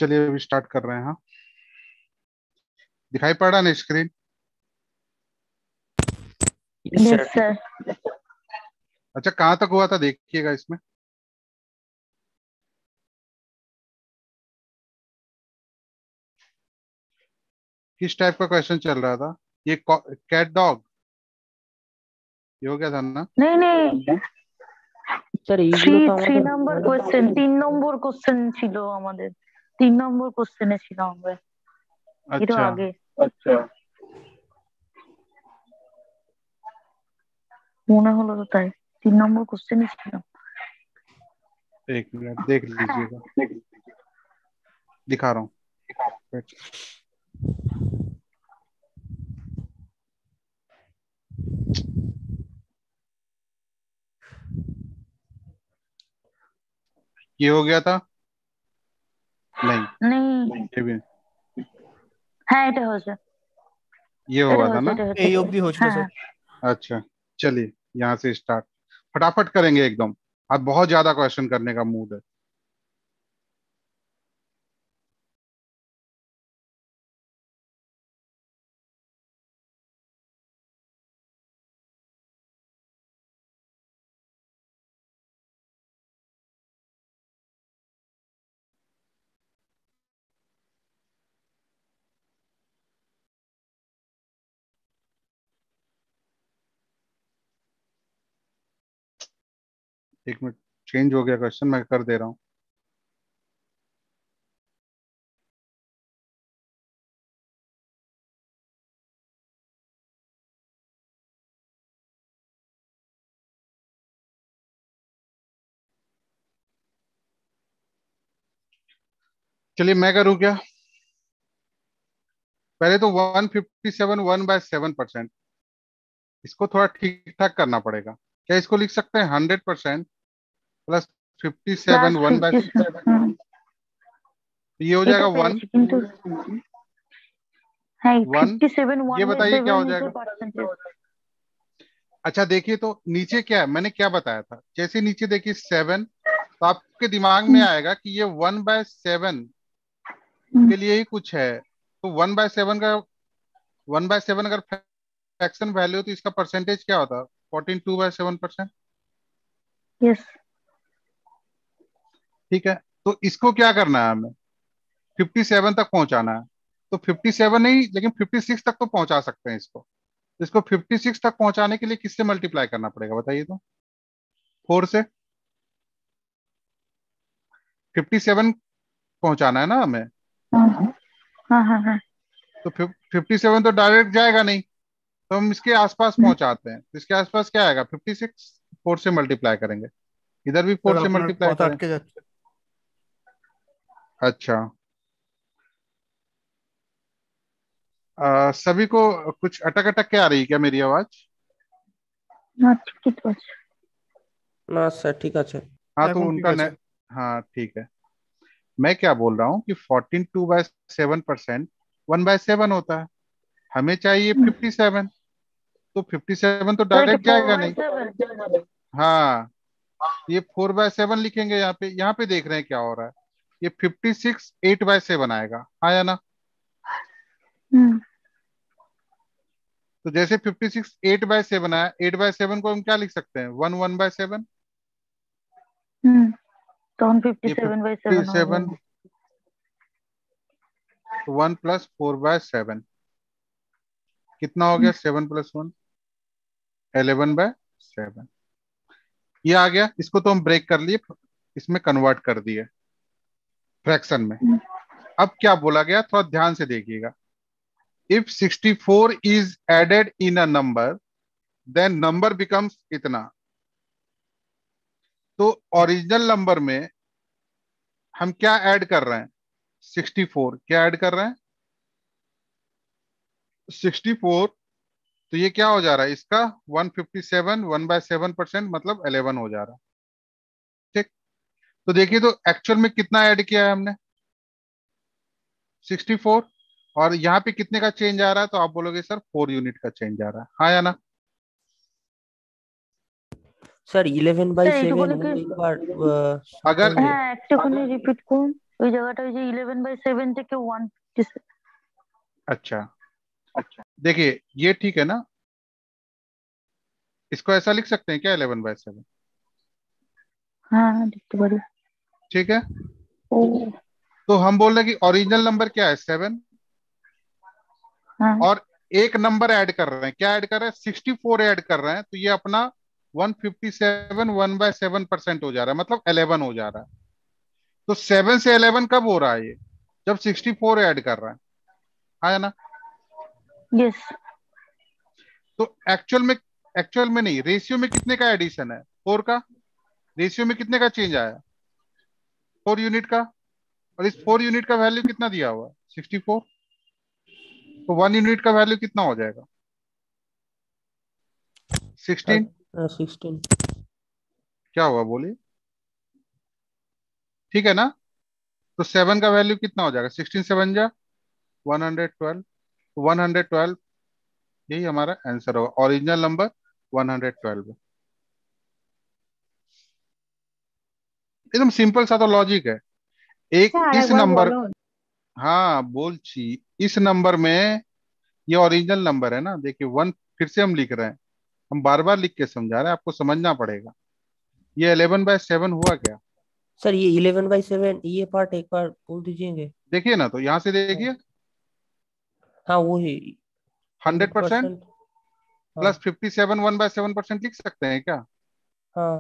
चलिए अभी स्टार्ट कर रहे हैं। हाँ, दिखाई पड़ रहा ना screen? Yes yes sir. Sir. अच्छा, कहाँ तक हुआ था देखिएगा इसमें। किस टाइप का क्वेश्चन चल रहा था? ये कैट डॉग, ये हो गया था ना? नहीं नहीं, স্যার থ্রি এইগুলো তো থ্রি আমাদের নম্বর কোশ্চেন, 3 নম্বর ছিল আমাদের। 3 নম্বর কোশ্চেনে ছিল আমরা, এটা अच्छा, আগে। আচ্ছা, মনে হলো তো তাই, 3 নম্বর কোশ্চেনে ছিল। एक मिनट देख लीजिएगा, दिखा रहा हूँ। Wait, ये हो गया था? नहीं, নেই, ये भी। হ্যাঁ এটা হয়েছে, ये এটা हुआ था হয়েছে, ना? এটা হয়েছে। এই অবধি হয়েছিল হ্যাঁ স্যার। হ্যাঁ। अच्छा, चलिए यहाँ से स्टार्ट। फटाफट करेंगे एकदम। आज बहुत ज्यादा क्वेश्चन करने का मूड है। एक मिनट, चेंज हो गया क्वेश्चन, मैं कर दे रहा हूँ। चलिए मैं करूँ क्या? पहले तो 157 1/7%, इसको थोड़ा ठीक ठाक करना पड़ेगा। क्या इसको लिख सकते हैं 100% प्लस 57 প্লাস वन बाय, 57। ये हो এটা जाएगा वन। পেয়েছি কিন্তু, হ্যাঁ वन, 57 ये ওয়ান বাই बताइए क्या সেভেন हो নিচে जाएगा? পার্সেंटेज। अच्छा देखिए तो नीचे क्या है, मैंने क्या बताया था, जैसे नीचे देखिए 7, तो आपके दिमाग में आएगा कि ये 1/7 के लिए ही कुछ है। तो 1/7 का, 1/7 अगर फ्रैक्शन वैल्यू तो इसका परसेंटेज क्या होता? 14 2/7%। यस। ठीक है, तो इसको क्या करना है हमें? 57 तक पहुंचाना है। तो 57 नहीं, लेकिन 56 तक तो पहुंचा सकते हैं इसको। तो इसको 56 तक पहुंचाने के लिए किससे मल्टीप्लाई करना पड़ेगा बताइए तो? 4 से। 57 पहुंचाना है ना हमें। हाँ हाँ हाँ हाँ। तो 57 तो डायरेक्ट जाएगा नहीं, तो हम इसके आसपास पहुंचाते हैं। तो इसके आसपास क्या आएगा? 56, 4 से मल्टीप्लाई करेंगे, इधर भी স্যার 4 से আপনার मल्टीप्लाई কথা करें। আটকে যাচ্ছে। अच्छा, सभी को कुछ अटक अटक के आ रही है क्या मेरी आवाज? না ঠিকই তো আছে। না স্যার ठीक আছে। हाँ तो এখন ঠিক उनका আছে। हाँ ठीक है। मैं क्या बोल रहा हूँ कि 14 2/7% 1/7 होता है। हमें चाहिए 57, तो 57 तो তো এটা डायरेक्ट ফোর जाएगा বাই नहीं। সেভেন हाँ, ये 4/7 लिखेंगे। यहाँ पे देख रहे हैं क्या हो रहा है। ये 56 8/7 आएगा, हाँ या ना? হুম तो जैसे 56 8/7 आया, 8/7 को हम क्या लिख सकते हैं? 1 1/7। হুম, তখন ये 57/7 হয়ে 57, যাবে। 1 प्लस 4/7 कितना हो गया? 7 प्लस 1 11/7। ये आ गया, इसको तो हम ब्रेक कर लिए, इसमें कन्वर्ट कर दिए फ्रैक्शन में। হুম, अब क्या बोला गया, थोड़ा ध्यान से देखिएगा। If 64 is added in a number, then number becomes इतना। तो ओरिजिनल नंबर में हम क्या ऐड कर रहे हैं? 64 क्या ऐड कर रहे हैं? 64। तो ये क्या हो जा रहा है इसका? 157 1/7% मतलब 11 हो जा रहा है। ठीक, तो देखिए तो एक्चुअल में कितना ऐड किया है हमने? 64। और यहाँ पे कितने का चेंज आ रहा है? तो आप बोलोगे सर 4 यूनिट का चेंज आ रहा है, हाँ या ना? স্যার 11 বাই স্যার 7 এইটুকুনি কি, একবার अगर সামনে। হ্যাঁ একটুখানি রিপিট করুন। ওই জায়গাটা ওই যে 11/7 থেকে 157। अच्छा देखिए, ये ठीक है ना, इसको ऐसा लिख सकते हैं क्या, 11/7? হ্যাঁ লিখতে পারি। ठीक है, ও तो हम बोल रहे हैं कि ओरिजिनल नंबर क्या है, 7, হ্যাঁ और एक नंबर ऐड कर रहे हैं, क्या ऐड कर रहे हैं, 64 ऐड कर रहे हैं, तो ये अपना 157 1/7% हो जा रहा है, मतलब 11 हो जा रहा है। तो 7 से 11 कब हो रहा है ये, जब 64 ऐड कर रहा है, आया ना। यस। तो एक्चुअल में नहीं, रेशियो में कितने का एडिशन है, 4 का। रेशियो में कितने का चेंज आया, 4 यूनिट का। और इस 4 यूनिट का वैल्यू कितना दिया हुआ है, 64। तो 1 यूनिट का वैल्यू कितना हो जाएगा, 16। 16। क्या हुआ बोलिए, ठीक है ना। तो 7 का वैल्यू कितना हो जाएगा, 16 7 जा 112। 112, यही हमारा आंसर होगा, ओरिजिनल नंबर 112। एकदम सिंपल सा तो लॉजिक है। एक স্যার इस একবার नंबर, বলুন। हाँ बोलची, इस नंबर में ये ओरिजिनल नंबर है ना, देखिए 1 फिर से हम लिख रहे हैं, हम बार बार लिख के समझा रहे हैं, आपको समझना पड़ेगा। ये 11/7 हुआ क्या, सर ये 11/7 ये पार्ट एक बार बोल दीजिएगा। देखिए ना, तो यहां से हाँ देखिए, हाँ, वो है 100% 100%। हाँ प्लस 57 1/7% लिख सकते हैं क्या। हाँ,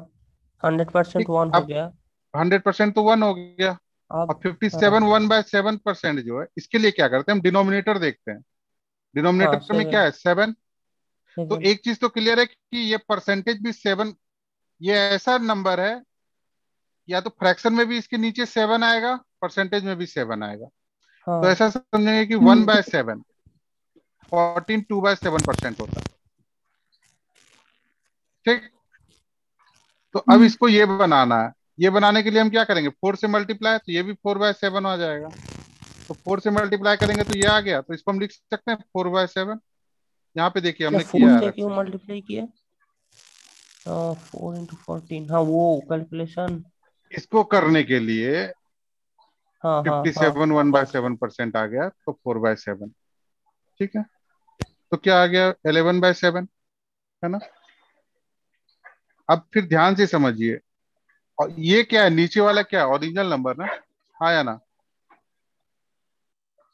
100% ठीक, 1 हो अब गया। 100% तो 1 हो गया। और अब 57 हाँ 1/7% जो है, इसके लिए क्या करते हैं, हम डिनोमिनेटर देखते हैं। हाँ, डिनोमिनेटर में क्या 7 है, 7। तो 7। एक चीज तो क्लियर है कि ये परसेंटेज भी 7, ये ऐसा नंबर है, या तो फ्रैक्शन में भी इसके नीचे 7 आएगा, परसेंटेज में भी 7 आएगा। तो हाँ ऐसा समझेंगे कि 1/7, 14 2/7% होता है। ठीक, तो अब इसको ये बनाना है, ये बनाने के लिए हम क्या करेंगे, 4 से मल्टीप्लाई, तो ये भी 4/7 आ जाएगा। तो 4 से मल्टीप्लाई करेंगे तो ये आ गया, तो इसको हम लिख सकते हैं 4/7। यहाँ पे देखिए क्या हमने 4 किया है से अलग क्यों से। मल्टीप्लाई किया? 4 × 14, हाँ वो कैलकुलेशन। इसको करने के लिए हाँ हाँ हाँ 57 1/7% आ गया, तो 4/7। ठीक है, तो क्या आ गया, 11/7, है ना। अब फिर ध्यान से समझिए, और ये क्या है, नीचे वाला क्या है, ओरिजिनल नंबर ना, आया ना,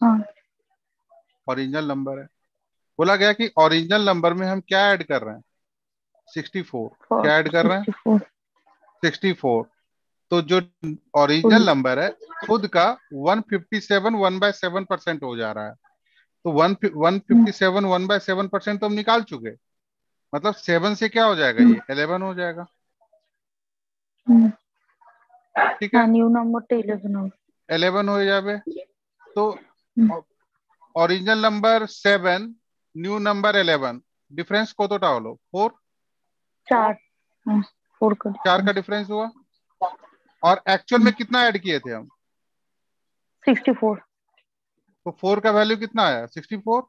हाँ ओरिजिनल नंबर है। बोला गया कि ओरिजिनल नंबर में हम क्या ऐड कर रहे हैं, 64। क्या ऐड कर रहे हैं, 64। 64। तो जो ओरिजिनल नंबर है खुद का 157 1/7% हो जा रहा है। तो 157 1/7% तो हम निकाल चुके, मतलब 7 से क्या हो जाएगा, ये 11 हो जाएगा। ठीक हाँ है, নিউ নাম্বারটা 11 হবে। 11 हो जावे। तो hmm, original number 7, new number 11, difference को तो हलो 4, 4। हाँ 4 का 4 का डिफरेंस। डिफरेंस हुआ। और एक्चुअल में कितना ऐड किए थे हम, 64। तो 4 का वैल्यू कितना आया, 64।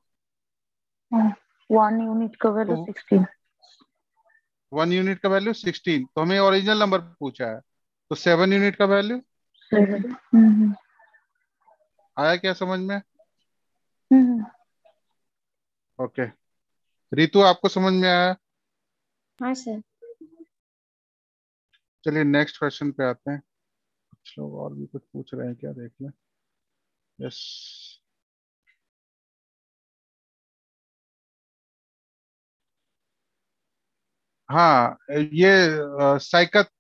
हाँ 1 यूनिट का वैल्यू तो 16। 1 यूनिट का वैल्यू 16, तो हमें ओरिजिनल नंबर पूछा है, तो 7 यूनिट का वैल्यू 7। आया क्या समझ में। हम्म। ओके, रितु आपको समझ में आया। हाँ सर। चलिए नेक्स्ट क्वेश्चन पे आते हैं, कुछ लोग और भी कुछ पूछ रहे हैं क्या, देख लें। यस, हाँ, ये साइकत,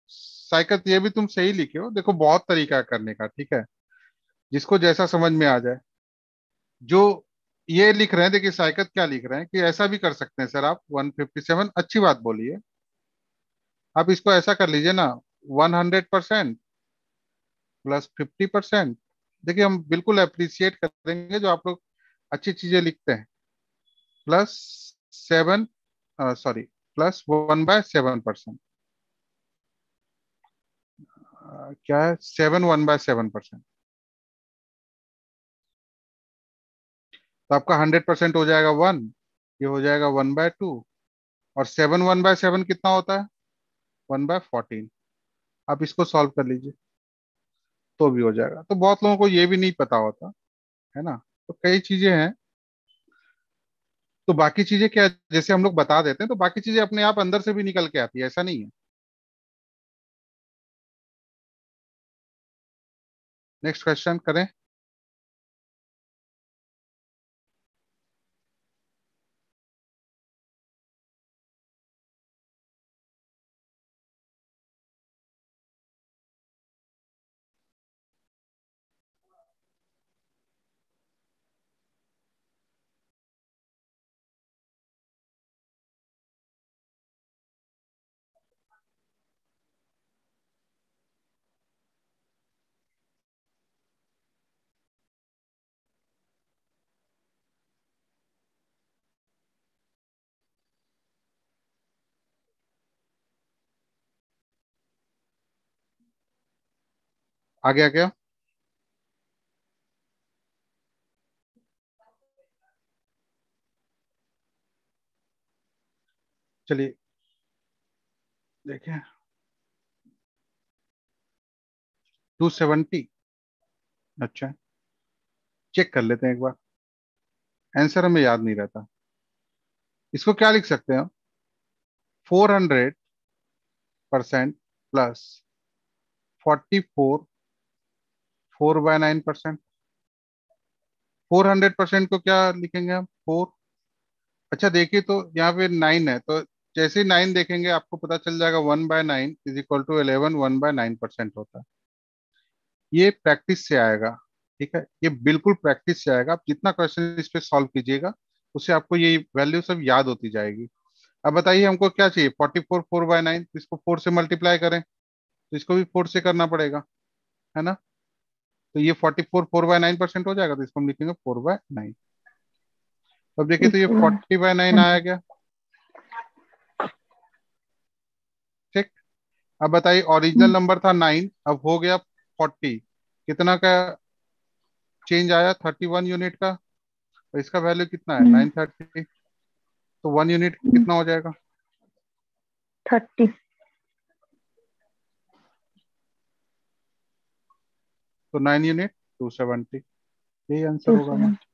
साइकत ये भी तुम सही लिखे हो, देखो बहुत तरीका है करने का, ठीक है, जिसको जैसा समझ में आ जाए। जो ये लिख रहे हैं, देखिए साइकत क्या लिख रहे हैं कि ऐसा भी कर सकते हैं सर आप, 157, अच्छी बात बोली है। आप इसको ऐसा कर लीजिए ना, 100% प्लस 50%। देखिए हम बिल्कुल अप्रिसिएट करेंगे जो आप लोग अच्छी चीजें लिखते हैं। प्लस 7, सॉरी, प्लस 1/7%, क्या है, 7 1/7%। तो आपका 100% हो जाएगा 1, ये हो जाएगा 1/2। और 7 1/7 कितना होता है, 1/14। आप इसको सॉल्व कर लीजिए, तो भी हो जाएगा। तो बहुत लोगों को ये भी नहीं पता होता है ना। तो कई चीजें हैं। तो बाकी चीजें क्या, जैसे हम लोग बता देते हैं तो बाकी चीजें अपने आप अंदर से भी निकल के आती है, ऐसा नहीं है। नेक्स्ट क्वेश्चन करें। आगे आ गया। चलिए देखिए, 270। अच्छा, चेक कर लेते हैं एक बार। आंसर हमें याद नहीं रहता। इसको क्या लिख सकते हैं? 400% प्लस 44 4/9%। 400% को क्या लिखेंगे हम? 4। अच्छा देखिए, तो यहाँ पे 9 है, तो जैसे ही 9 देखेंगे आपको पता चल जाएगा 1/9 इज इक्वल टू 11। 1/9% होता है। ये प्रैक्टिस से आएगा। ठीक है, ये बिल्कुल प्रैक्टिस से आएगा। आप जितना क्वेश्चन इस पे सॉल्व कीजिएगा उससे आपको ये वैल्यू सब याद होती जाएगी। अब बताइए हमको क्या चाहिए? 44 4/9, इसको 4 से मल्टीप्लाई करें तो इसको भी 4 से करना पड़ेगा, है ना। तो ये 44 4/9% हो जाएगा, तो इसको हम लिखेंगे 4/9। अब देखिए तो ये 40/9 आया गया। ठीक। अब बताइए, ओरिजिनल नंबर था 9, अब हो गया 40। कितना का चेंज आया? 31 यूनिट का। और इसका वैल्यू कितना है? 930। तो 1 यूनिट कितना हो जाएगा? 30। तो 9 यूनिट 270। यही आंसर होगा हमारा। 270।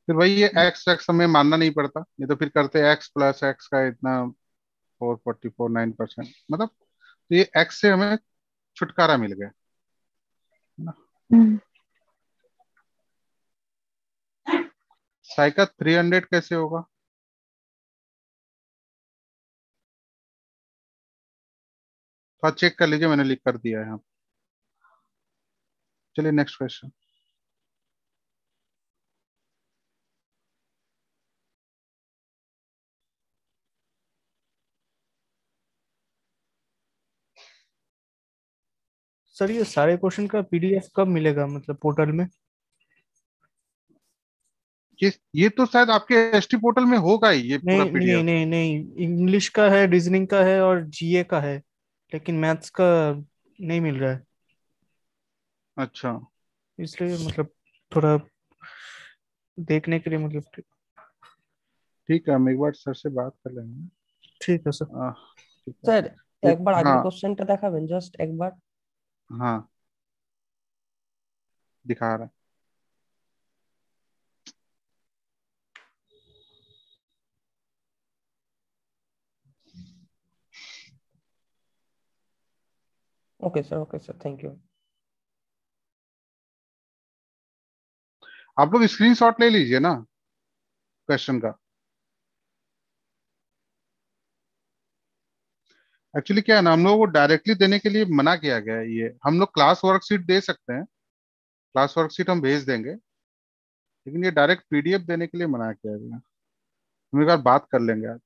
फिर भाई ये एक्स एक्स हमें मानना नहीं पड़ता, नहीं तो फिर करते एक्स प्लस एक्स का इतना 444 9%, मतलब तो ये एक्स से हमें छुटकारा मिल गया, है ना। साई का 300 कैसे होगा? तो चेक कर लीजिए, मैंने लिख कर दिया है यहाँ। चलिए नेक्स्ट क्वेश्चन। सर ये सारे क्वेश्चन का पीडीएफ कब मिलेगा, मतलब पोर्टल में? ये तो शायद आपके एसटी पोर्टल में होगा ही ये पूरा नहीं नहीं पीडीएफ। नहीं नहीं, इंग्लिश का है, रीजनिंग का है और जीए का है, लेकिन मैथ्स का नहीं मिल रहा है। अच्छा, इसलिए मतलब थोड़ा देखने के लिए मतलब। ठीक है, हम एक बार सर से बात कर लेंगे। ठीक है सर। आह, ठीक है। স্যার एक, একবার আগের हाँ কোশ্চেনটা দেখাবেন, জাস্ট একবার। हाँ, दिखा रहा है। Okay sir, thank you. आप लोग स्क्रीनशॉट ले लीजिए ना क्वेश्चन का। एक्चुअली क्या है ना, हम लोगों को डायरेक्टली देने के लिए मना किया गया है। ये हम लोग क्लास वर्कशीट दे सकते हैं, क्लास वर्कशीट हम भेज देंगे, लेकिन ये डायरेक्ट पीडीएफ देने के लिए मना किया गया। हम एक बार बात कर लेंगे आज।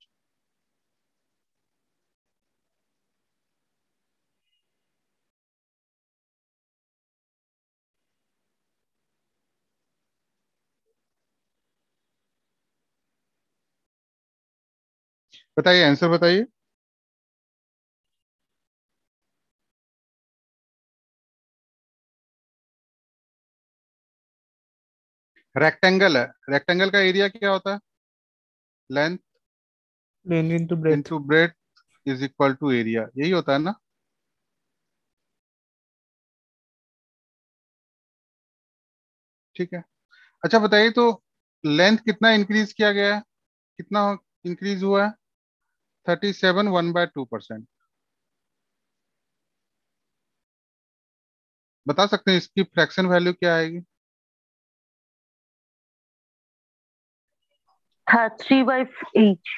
बताइए, आंसर बताइए। रेक्टेंगल है, रेक्टेंगल का एरिया क्या होता है? Length length into breadth. Into breadth is equal to area, यही होता है ना। ठीक है। अच्छा बताइए तो लेंथ कितना इंक्रीज किया गया है, कितना इंक्रीज हुआ है? 37 1/2%। बता सकते हैं इसकी फ्रैक्शन वैल्यू क्या आएगी? हाँ 3/8,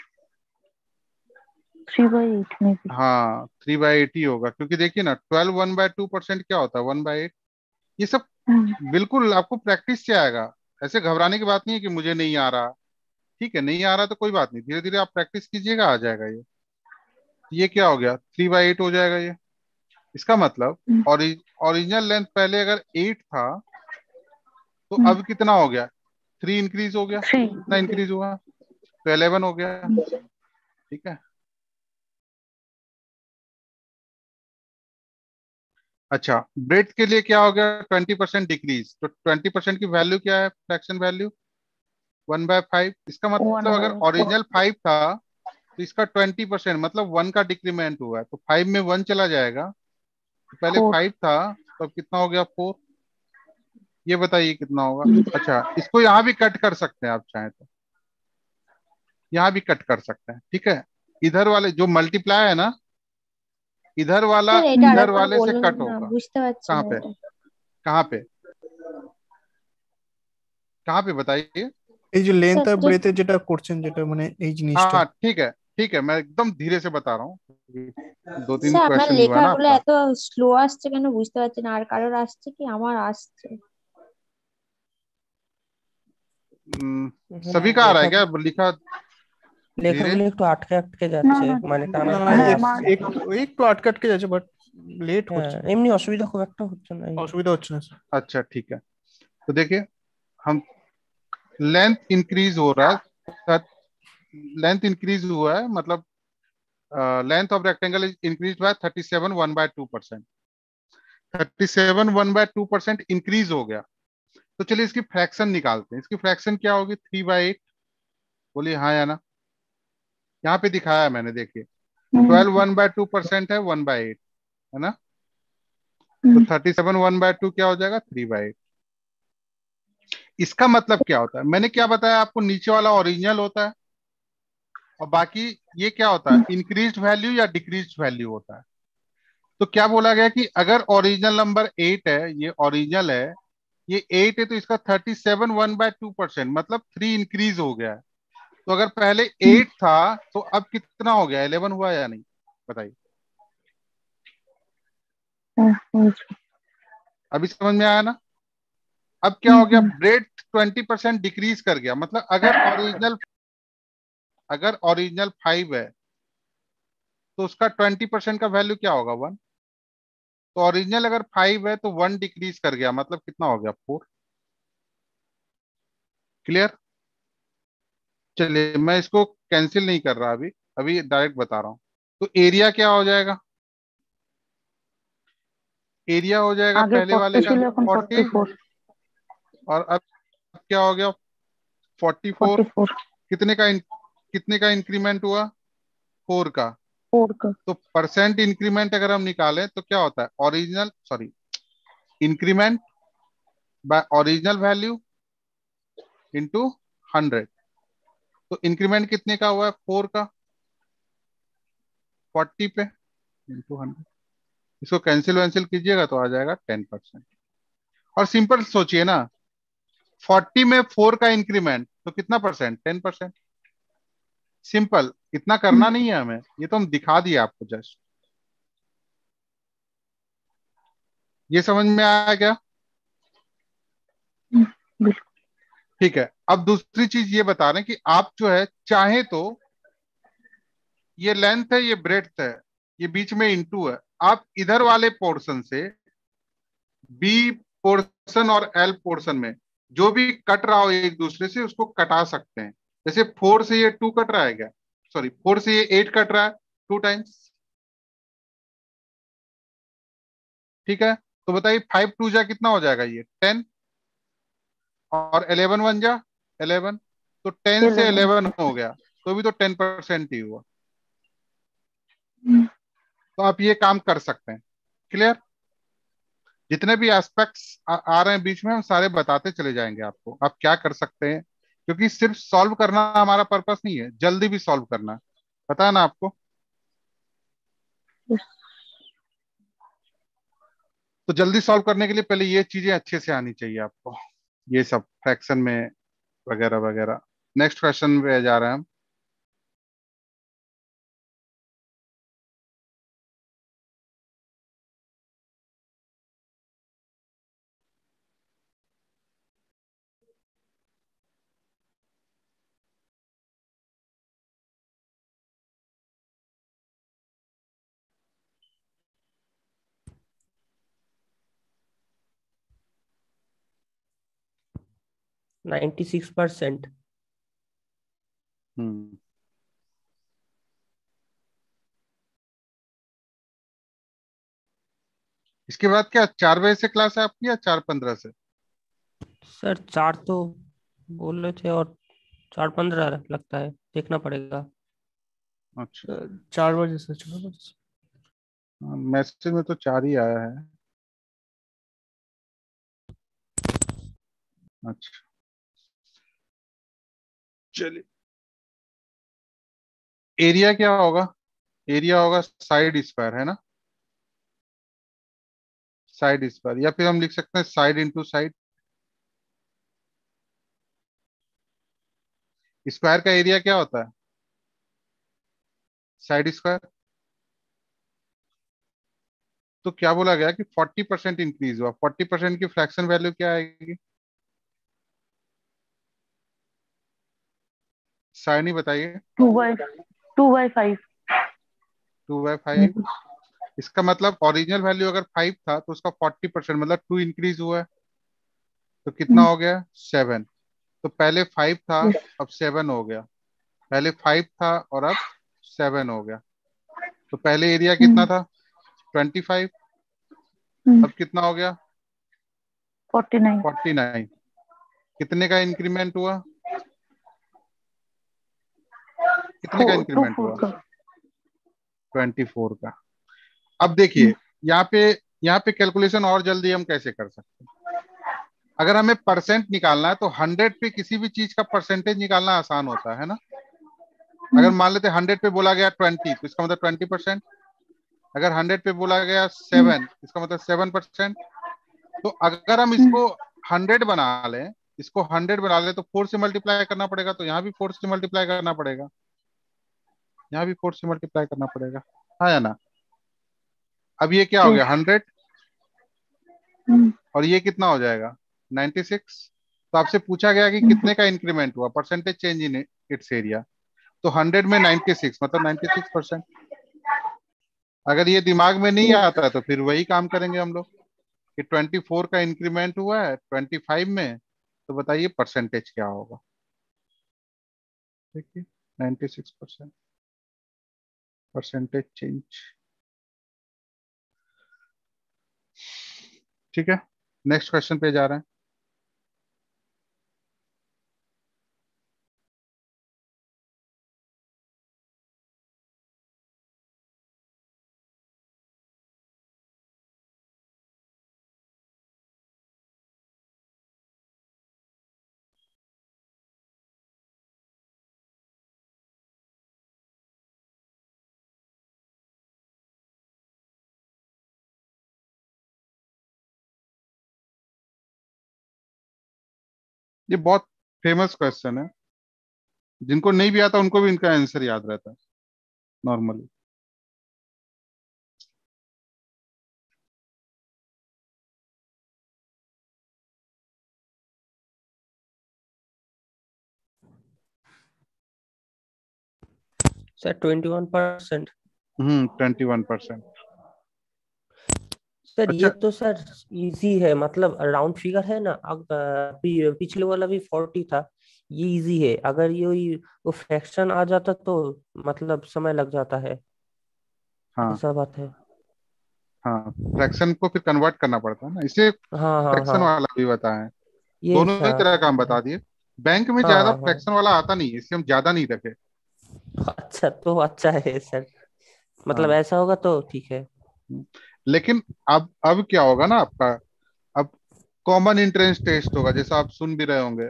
3/8 में भी। हाँ 3/8 ही होगा, क्योंकि देखिए ना 12 1/2% क्या होता है? 1/8। ये सब बिल्कुल आपको प्रैक्टिस से आएगा, ऐसे घबराने की बात नहीं है कि मुझे नहीं आ रहा। ठीक है, नहीं आ रहा तो कोई बात नहीं, धीरे धीरे आप प्रैक्टिस कीजिएगा, आ जाएगा ये क्या हो गया? 3/8 हो जाएगा ये। इसका मतलब ओरिजिनल लेंथ पहले अगर 8 था तो अब कितना हो गया? 3 इंक्रीज हो गया। 3। कितना इंक्रीज हुआ? तो 11 हो गया। ठीक है। अच्छा, ब्रेथ के लिए क्या हो गया? 20% डिक्रीज। तो 20% की वैल्यू क्या है, फ्रैक्शन वैल्यू? 1/5। इसका मतलब अगर 1/4। ओरिजिनल 5 था तो इसका 20% मतलब 1 का डिक्रीमेंट हुआ है, तो 5 में 1 चला जाएगा। तो पहले 4। 5 था तो अब कितना हो गया? 4। ये बताइए कितना होगा? अच्छा, इसको यहाँ भी कट कर सकते हैं आप चाहें तो, यहाँ भी कट कर सकते हैं। ठीक है, इधर वाले जो मल्टीप्लाई है ना, इधर वाला স্যার এটা इधर আরেকবার वाले से বলুন कट না, होगा। বুঝতে পারছি कहाँ না पे? এটা। कहाँ पे? कहाँ पे बताइए। এই যে লেন্থ স্যার আর সেটা ব্রেথে যেটা করছেন, যেটা মানে এই জিনিসটা। हाँ ठीक है, ठीक है, मैं एकदम धीरे से बता रहा हूँ, 2-3 স্যার আপনার क्वेश्चन हुआ ना লেখাগুলো आपका। এত স্লো আসছে কেন বুঝতে পারছি না, আর কারোর আসছে কি আমার আসছে? এখানে सभी का आ रहा है क्या লেখাগুলো लिखा? धीरे। লেখাগুলো একটু আটকে আটকে না যাচ্ছে, না মানে টানা না, টানা এক আসছে। এক একটু আটকে যাচ্ছে, বাট লেট হ্যাঁ, হচ্ছে, এমনি অসুবিধা খুব একটা হচ্ছে না এই। অসুবিধা হচ্ছে না স্যার। अच्छा ठीक है, तो देखिए हम लेंथ इंक्रीज हो रहा है, लेंथ इंक्रीज हुआ है, मतलब length of rectangle is increase by 37 1/2%। 37 1/2% increase हो गया। तो चलिए इसकी फ्रैक्शन निकालते हैं। इसकी फ्रैक्शन क्या होगी? 3/8। बोलिए हाँ या ना। यहाँ पे दिखाया है मैंने, देखिए 12 1/2% है 1/8, है ना। तो 37 1/2 क्या हो जाएगा? 3/8। इसका मतलब क्या होता है? मैंने क्या बताया आपको? नीचे वाला ओरिजिनल होता है और बाकी ये क्या होता है? इंक्रीज वैल्यू या डिक्रीज वैल्यू होता है। तो क्या बोला गया कि अगर ओरिजिनल नंबर 8 है, ये ओरिजिनल है, ये 8 है, तो इसका 37 1/2% मतलब 3 इंक्रीज हो गया है। तो अगर पहले 8 था तो अब कितना हो गया? 11 हुआ या नहीं? बताइए। अभी समझ में आया ना? अब क्या हो गया? ब्रेड 20% डिक्रीज कर गया, मतलब अगर ओरिजिनल 5 है तो उसका 20% का वैल्यू क्या होगा? 1। तो ओरिजिनल अगर 5 है तो 1 डिक्रीज कर गया, मतलब कितना हो गया? 4। क्लियर? चलिए मैं इसको कैंसिल नहीं कर रहा अभी, अभी डायरेक्ट बता रहा हूं। तो एरिया क्या हो जाएगा? एरिया हो जाएगा আগে पहले 40 वाले का ছিল, এখন 40, 44। और अब क्या हो गया? 44। 44। कितने का इंक्रीमेंट हुआ? 4 का। 4 का। तो परसेंट इंक्रीमेंट अगर हम निकालें तो क्या होता है? Original, sorry, increment by original value into 100। तो इंक्रीमेंट कितने का हुआ है? 4 का, 40 पे इंटू 100। इसको कैंसिल वैंसिल कीजिएगा तो आ जाएगा 10%। और सिंपल सोचिए ना, 40 में 4 का इंक्रीमेंट तो कितना परसेंट? 10%। सिंपल, इतना करना नहीं है हमें, ये तो हम दिखा दिए आपको जस्ट। ये समझ में आया क्या? बिल्कुल। ठीक है, अब दूसरी चीज ये बता रहे हैं कि आप जो है चाहे तो, ये लेंथ है, ये ब्रेड्थ है, ये बीच में इंटू है, आप इधर वाले पोर्शन से बी पोर्शन और एल पोर्शन में जो भी कट रहा हो एक दूसरे से, उसको कटा सकते हैं। जैसे 4 से ये 2 कट रहा है क्या? सॉरी, 4 से ये 8 कट रहा है 2 टाइम्स। ठीक है, तो बताइए 5 2 जा कितना हो जाएगा? ये 10, और 11 1 जा 11। तो 10 से 11। 11 हो गया, तो भी तो 10% ही हुआ। तो आप ये काम कर सकते हैं। क्लियर? जितने भी एस्पेक्ट्स आ रहे हैं बीच में, हम सारे बताते चले जाएंगे आपको आप क्या कर सकते हैं, क्योंकि सिर्फ सॉल्व करना हमारा पर्पस नहीं है, जल्दी भी सॉल्व करना है। पता है ना आपको? तो जल्दी सॉल्व करने के लिए पहले ये चीजें अच्छे से आनी चाहिए आपको, ये सब फ्रैक्शन में वगैरह वगैरह। नेक्स्ट क्वेश्चन पे जा रहे हैं हम। नाइन्टी 96%। हम्म इसके बाद क्या 4 बजे से क्लास है आपकी या 4:15 से? सर 4 तो बोल रहे थे, और 4:15 लगता है, देखना पड़ेगा। अच्छा, 4 बजे से 4 बजे से। मैसेज में तो 4 ही आया है। अच्छा, चलिए। एरिया क्या होगा? एरिया होगा साइड स्क्वायर, है ना? साइड स्क्वायर, या फिर हम लिख सकते हैं साइड इंटू साइड। स्क्वायर का एरिया क्या होता है? Side square. तो क्या बोला गया कि 40% इंक्रीज हुआ, 40% की फ्रैक्शन वैल्यू क्या आएगी? साइड नहीं बताइए। 2/5। 2/5। इसका मतलब ओरिजिनल वैल्यू अगर 5 था तो उसका 40% मतलब 2 इंक्रीज हुआ है। तो कितना हो गया? 7। तो पहले 5 था, अब 7 हो गया। पहले 5 था और अब 7 हो गया। तो पहले एरिया कितना था? 25। अब कितना हो गया? 49। 49। कितने का इंक्रीमेंट हुआ? कितने का टू इंक्रीमेंट फोर हुआ? का। 24 का। अब देखिए, यहाँ पे यहाँ पे कैलकुलेशन और जल्दी हम कैसे कर सकते हैं। अगर हमें परसेंट निकालना है तो 100 पे किसी भी चीज का परसेंटेज निकालना आसान होता है ना? अगर मान लेते 100 पे बोला गया 20, तो इसका मतलब 20%। अगर 100 पे बोला गया 7, इसका मतलब 7%। तो अगर हम इसको 100 बना लें, इसको 100 बना ले तो 4 से मल्टीप्लाई करना पड़ेगा, तो यहाँ भी 4 से मल्टीप्लाई करना पड़ेगा, यहाँ भी 4 से मल्टीप्लाई करना पड़ेगा। हाँ या ना? अब ये क्या हो गया? 100। और ये कितना हो जाएगा? 96। तो आपसे पूछा गया कि कितने का इंक्रीमेंट हुआ, percentage change in its area. तो 100 में 96 मतलब 96%। अगर ये दिमाग में नहीं आता तो फिर वही काम करेंगे हम लोग कि 24 का इंक्रीमेंट हुआ है 25 में, तो बताइए परसेंटेज क्या होगा? ठीक है, 96% परसेंटेज चेंज। ठीक है, नेक्स्ट क्वेश्चन पे जा रहे हैं। ये बहुत फेमस क्वेश्चन है, जिनको नहीं भी आता उनको भी इनका आंसर याद रहता है नॉर्मली। सर 21%। 21%। सर ये अच्छा। तो सर इजी है, मतलब राउंड फिगर है ना। पिछले वाला भी 40 था। ये इजी है, अगर ये वो फ्रैक्शन आ जाता तो मतलब समय लग जाता है। हाँ ऐसा बात है। हाँ, फ्रैक्शन को फिर कन्वर्ट करना पड़ता है ना, इसे हाँ हाँ फ्रैक्शन हाँ, वाला भी बताएं। ये दोनों ही था। तरह का हम बता दिए। बैंक में हाँ ज्यादा हाँ। फ्रैक्शन वाला आता नहीं है, इसलिए हम ज्यादा नहीं रखे। अच्छा, तो अच्छा है सर। मतलब हाँ। ऐसा होगा तो ठीक है। लेकिन अब क्या होगा ना आपका, अब कॉमन एंट्रेंस टेस्ट होगा, जैसा आप सुन भी रहे होंगे।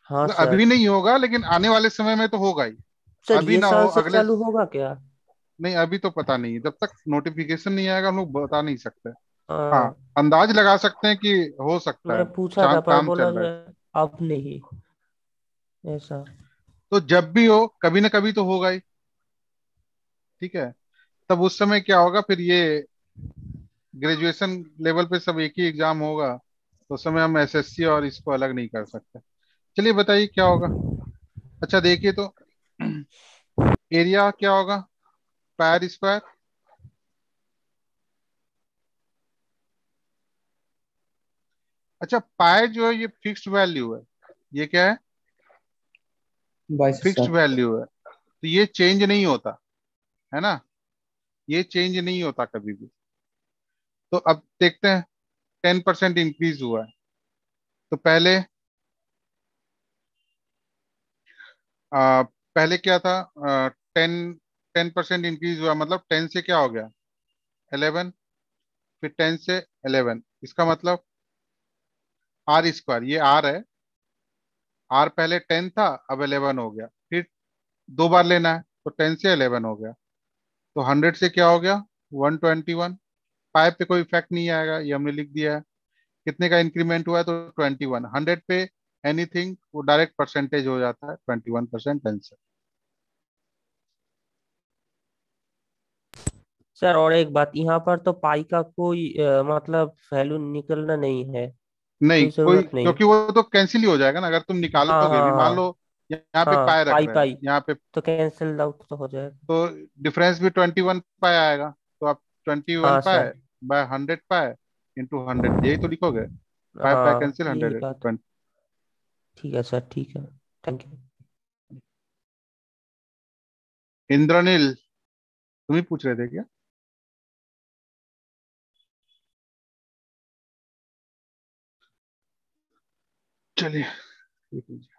हाँ मतलब सर। अभी नहीं होगा, लेकिन आने वाले समय में तो होगा ही। सर अभी ये ना हो साल से अगले। चालू होगा क्या? नहीं, अभी तो पता नहीं, जब तक नोटिफिकेशन नहीं आएगा हम लोग बता नहीं सकते। हाँ, हाँ। अंदाज लगा सकते हैं कि हो सकता मैं है। पूछा था पर काम बोला चल रहा है। जो है अब नहीं ऐसा। तो जब भी हो, कभी ना कभी तो होगा ही। ठीक है। तब उस समय क्या होगा फिर, ये ग्रेजुएशन लेवल पे सब एक ही एग्जाम होगा, तो उस समय हम एसएससी और इसको अलग नहीं कर सकते। चलिए बताइए क्या होगा। अच्छा देखिए तो, एरिया क्या होगा, पायर स्क्वायर। अच्छा, पायर जो है ये फिक्स्ड वैल्यू है। ये क्या है? 22 फिक्स्ड सर। वैल्यू है, तो ये चेंज नहीं होता, है ना। ये चेंज नहीं होता कभी भी। तो अब देखते हैं, 10% इंक्रीज हुआ है। तो पहले क्या था, 10 10% इंक्रीज हुआ, मतलब 10 से क्या हो गया, 11। फिर 10 से 11, इसका मतलब आर स्क्वायर, ये आर है। आर पहले 10 था, अब 11 हो गया। फिर दो बार लेना है, तो 10 से 11 हो गया। तो 100 से क्या हो गया, 121। पाइप पे कोई इफेक्ट नहीं आएगा, ये हमने लिख दिया है। कितने का इंक्रीमेंट हुआ है, तो 21। 100 पे एनीथिंग वो डायरेक्ट परसेंटेज हो जाता है, 21% 10 से। सर और एक बात, यहाँ पर तो पाई का कोई मतलब वैल्यू निकलना नहीं है। नहीं कोई कोई, जरूरत नहीं। क्योंकि वो तो कैंसिल ही हो जाएगा ना, अगर तुम हाँ निकालोगे भी। हाँ मान हाँ। लो यहाँ पे हाँ पाए रख पाई रहे हैं पाई यहाँ पे, तो कैंसिल आउट तो हो जाएगा। तो डिफरेंस भी 21 पाए आएगा। तो आप 21 हाँ पाए सर। बाय 100 पाए इंटू 100, यही तो लिखोगे। पाए पाए हाँ कैंसिल, यही 100 बात। 20। ठीक है सर, ठीक है। Thank you. इंद्रनील, तुम ही पूछ रहे थे क्या? चलिए, ये कीजिए।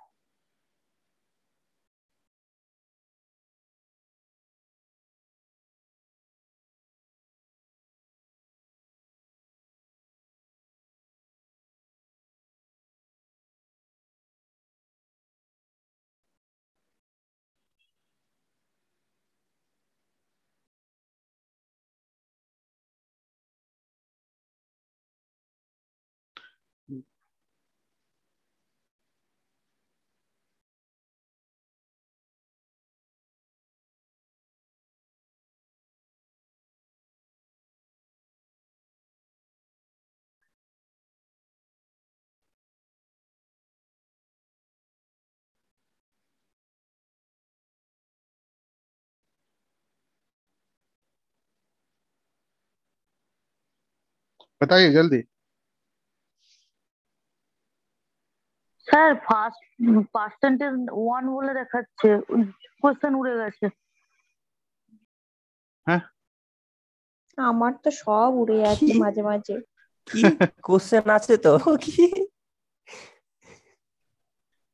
बताइए जल्दी। স্যার ফার্স্ট পার্সেন্টেজ ওয়ান বলে দেখাচ্ছে, কোশ্চেন উড়ে গেছে। हैं? আমার তো সব উড়ে কি যাচ্ছে মাঝে মাঝে। কি কোশ্চেন আছে তো কি?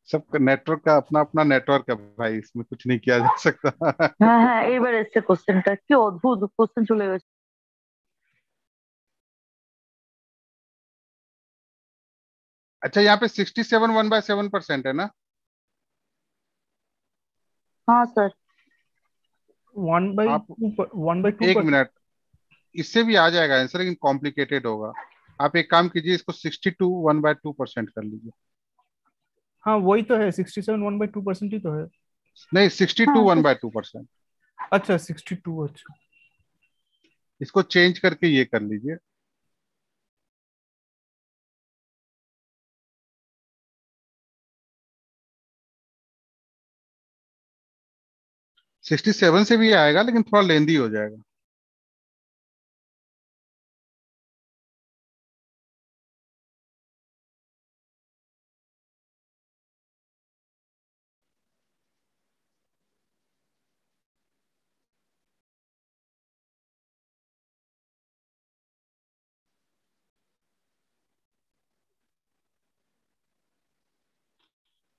सबका नेटवर्क का अपना अपना नेटवर्क है भाई, इसमें कुछ नहीं किया जा सकता। হ্যাঁ হ্যাঁ, এইবার এসছে কোশ্চেনটা, কি অদ্ভুত কোশ্চেন চলে গেছে। अच्छा, यहाँ पे 67 1/7% है ना। हाँ सर। 1/2 आप 1/2 एक परसेंट। मिनट, इससे भी आ जाएगा आंसर, लेकिन कॉम्प्लिकेटेड होगा। आप एक काम कीजिए, इसको 62 1/2% कर लीजिए। हाँ वही तो है, 67 1/2% ही तो है। नहीं, 62 हाँ वन तो बाय टू परसेंट अच्छा 62, अच्छा। इसको चेंज करके ये कर लीजिए। 67 से भी आएगा, लेकिन थोड़ा लेंदी हो जाएगा।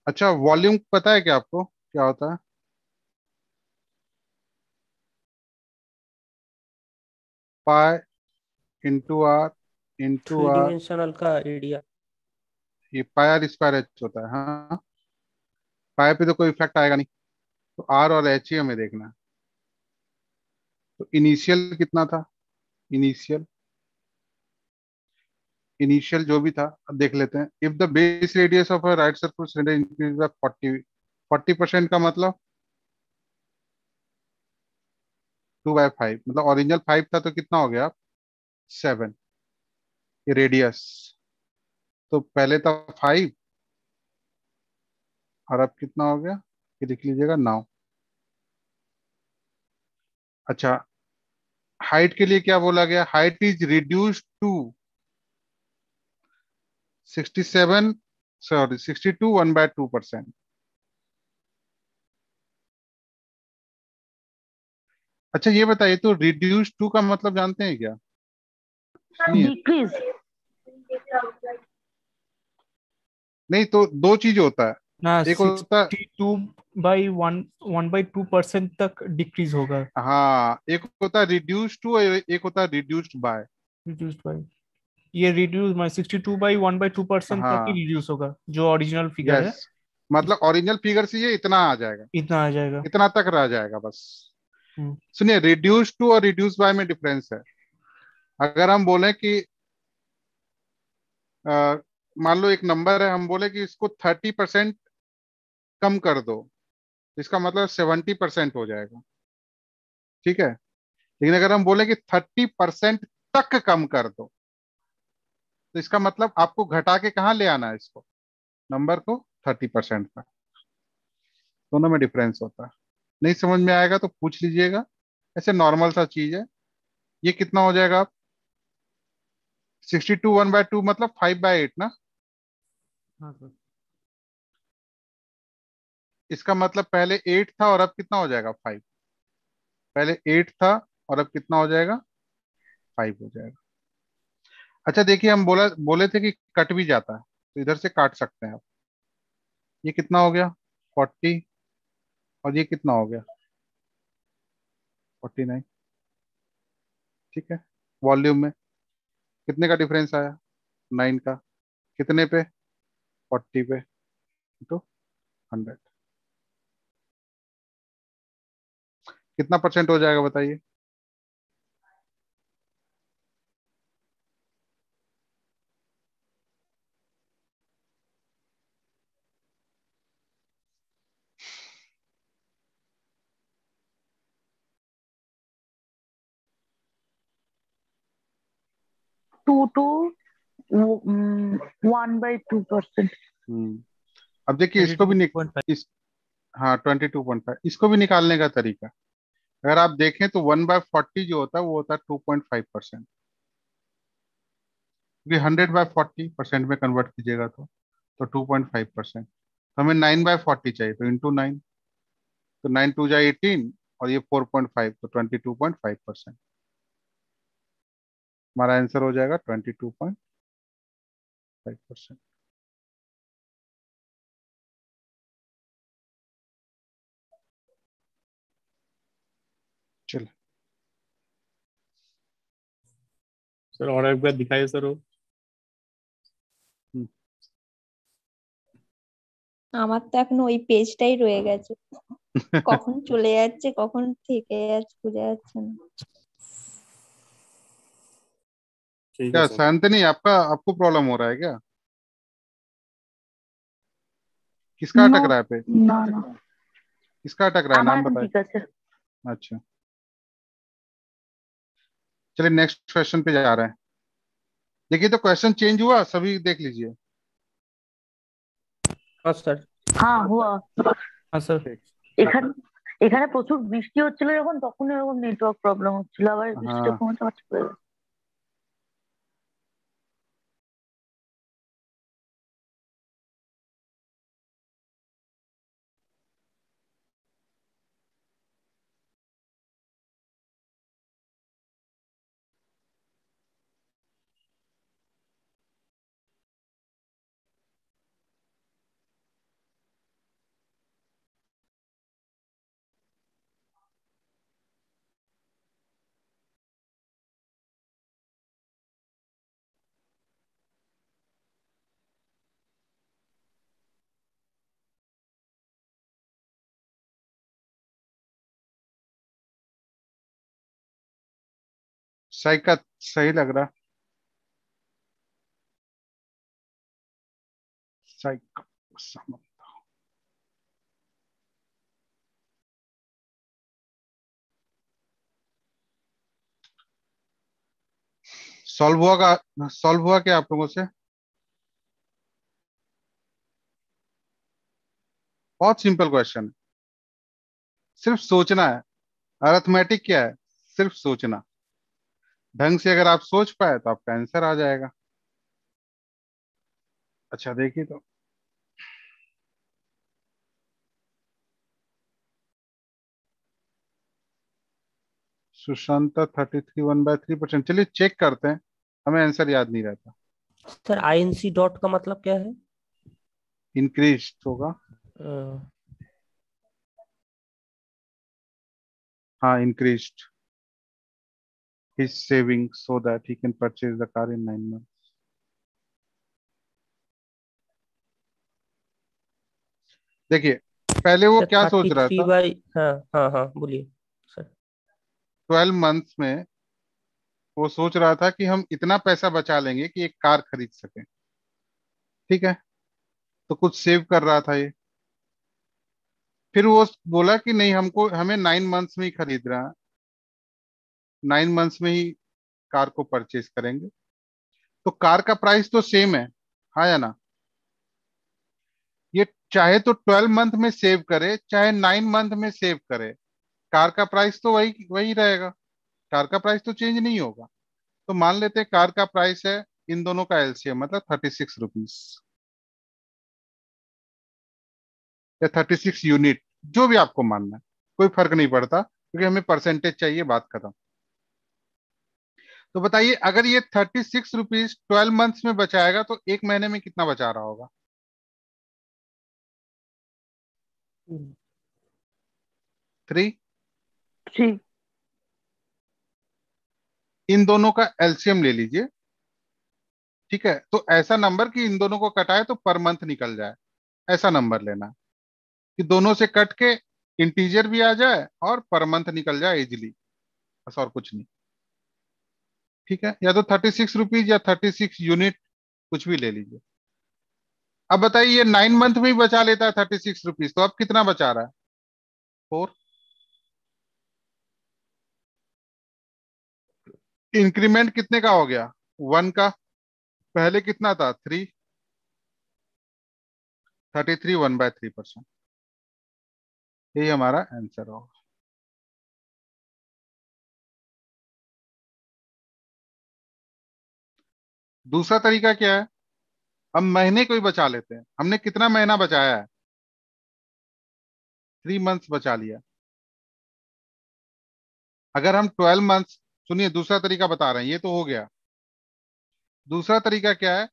अच्छा, वॉल्यूम पता है क्या आपको क्या होता है? Pi into r into three r, dimensional का एरिया। ये पाई आर स्क्वायर एच होता है। हाँ, पाई पे तो कोई इफेक्ट आएगा नहीं, तो आर और एच ही हमें देखना है। तो इनिशियल कितना था? इनिशियल इनिशियल जो भी था, अब देख लेते हैं। If the base radius of a right circular cylinder increase by 40% का मतलब 2/5, मतलब ओरिजिनल 5 था तो कितना हो गया? 7। ये रेडियस, तो पहले था 5 और अब कितना हो गया? ये देख लीजिएगा 9। अच्छा, हाइट के लिए क्या बोला गया? Height is reduced to 67, sorry 62 1/2%। अच्छा ये बताइए, तो रिड्यूस टू का मतलब जानते हैं क्या? सुनिए, डिक्रीज। नहीं तो दो चीज होता है। ना एक होता है, 62/1/2% तक डिक्रीज होगा। हाँ, एक होता है रिड्यूस टू और एक होता है रिड्यूस्ड बाय। रिड्यूस्ड बाई, ये रिड्यूस 62/1/2% तक ही हाँ, रिड्यूस होगा जो ओरिजिनल फिगर यस, है। मतलब ओरिजिनल फिगर से ये इतना आ जाएगा, इतना आ जाएगा। इतना तक रह जाएगा बस। हम्म। सुनिए, रिड्यूस टू और रिड्यूस बाय में डिफरेंस है। अगर हम बोले कि अ, मान लो एक नंबर है, हम बोले कि इसको 30% कम कर दो, तो इसका मतलब 70% हो जाएगा, ठीक है। लेकिन अगर हम बोले कि 30% तक कम कर दो, तो इसका मतलब आपको घटा के कहाँ ले आना है इसको, नंबर को 30% का। दोनों में डिफरेंस होता है। नहीं समझ में आएगा तो पूछ लीजिएगा, ऐसे नॉर्मल सा चीज है। ये कितना हो जाएगा आप? 62 1/2 मतलब 5/8 ना। हाँ सर। इसका मतलब पहले 8 था और अब कितना हो जाएगा? 5। पहले 8 था और अब कितना हो जाएगा? 5 हो जाएगा। अच्छा देखिए, हम बोले थे कि कट भी जाता है, तो इधर से काट सकते हैं आप। ये कितना हो गया? 40, और ये कितना हो गया? 49, ठीक है। वॉल्यूम में कितने का डिफरेंस आया? 9 का। कितने पे? 40 पे इंटू 100, कितना परसेंट हो जाएगा बताइए? टू 1/2%। अब देखिए ट्वेंटी इसको टू भी पॉइंट फाइव इस, हाँ 22.5, इसको भी निकालने का तरीका। अगर आप देखें तो 1/40 जो होता है वो होता है 2.5%, क्योंकि 100/40% में कन्वर्ट कीजिएगा तो 2.5%। तो हमें 9/40 चाहिए, तो इंटू 9, तो 9 टू जा 18, और ये 4.5, तो 22.5%। हमारा आंसर हो जाएगा 22.5%। चलो। सर और एक बार दिखाइए सर वो। हम्म। আমার তো এখন ওই পেজটাই রয়ে গেছে, কখন চলে যাচ্ছে কখন থেকে যাচ্ছে বোঝা যাচ্ছে না। ठीक है क्या सर। शांतनी, आपको प्रॉब्लम हो रहा है क्या? किसका नो, अटक रहा है पे? না না, किसका अटक रहा है, আমার नाम এখন बताए। ঠিক আছে। अच्छा, चलिए नेक्स्ट क्वेश्चन पे जा रहे हैं। देखिए तो क्वेश्चन चेंज हुआ, सभी देख लीजिए। हाँ सर। হ্যাঁ হুয়া। हाँ सर। ठीक। এখানে এখানে প্রচুর বৃষ্টি হচ্ছিল যখন, তখন এরকম নেটওয়ার্ক প্রবলেম হচ্ছিল, আবার বৃষ্টিটা हाँ, কমেছে আবার ঠিক হয়ে গেছে। सही का सही लग रहा। सही का समझ। सॉल्व हुआ क्या आप लोगों से? बहुत सिंपल क्वेश्चन है, सिर्फ सोचना है। अरिथमेटिक क्या है? सिर्फ सोचना। ढंग से अगर आप सोच पाए तो आपका आंसर आ जाएगा। अच्छा देखिए तो, सुशांत 33 1/3%। चलिए चेक करते हैं, हमें आंसर याद नहीं रहता। सर आईएनसी डॉट का मतलब क्या है? इंक्रीज होगा। अ, हाँ, increased his saving so that he can purchase the car in 9 months। देखिए, पहले वो सर क्या सोच थर्टी रहा थ्री था, बाई हाँ हाँ हाँ बोलिए सर। 12 months में वो सोच रहा था कि हम इतना पैसा बचा लेंगे कि एक कार खरीद सके। ठीक है, तो कुछ सेव कर रहा था ये। फिर वो बोला कि नहीं, हमको हमें 9 months में ही खरीद रहा है, 9 months में ही कार को परचेज करेंगे। तो कार का प्राइस तो सेम है, हाँ या ना? ये चाहे तो 12 month में सेव करे, चाहे 9 month में सेव करे, कार का प्राइस तो वही वही रहेगा। कार का प्राइस तो चेंज नहीं होगा। तो मान लेते हैं कार का प्राइस है, इन दोनों का एलसीएम मतलब 36 रुपीज या 36 यूनिट, जो भी आपको मानना है, कोई फर्क नहीं पड़ता, क्योंकि हमें परसेंटेज चाहिए, बात खत्म। तो बताइए, अगर ये 36 रुपीज 12 months में बचाएगा तो एक महीने में कितना बचा रहा होगा? 3। जी। इन दोनों का एलसीएम ले लीजिए। ठीक है, तो ऐसा नंबर कि इन दोनों को कटाए तो पर मंथ निकल जाए, ऐसा नंबर लेना है कि दोनों से कट के इंटीजर भी आ जाए और पर मंथ निकल जाए इजिली, बस और कुछ नहीं। ठीक है, या तो 36 रुपीज या 36 यूनिट, कुछ भी ले लीजिए। अब बताइए, ये 9 मंथ में ही बचा लेता है 36 रुपीज, तो अब कितना बचा रहा है? 4। इंक्रीमेंट कितने का हो गया? 1 का। पहले कितना था? 3। 33 1/3%। यही हमारा आंसर होगा। दूसरा तरीका क्या है? हम महीने को ही बचा लेते हैं। हमने कितना महीना बचाया है? 3 months बचा लिया। अगर हम 12 months, सुनिए दूसरा तरीका बता रहे हैं, ये तो हो गया। दूसरा तरीका क्या है?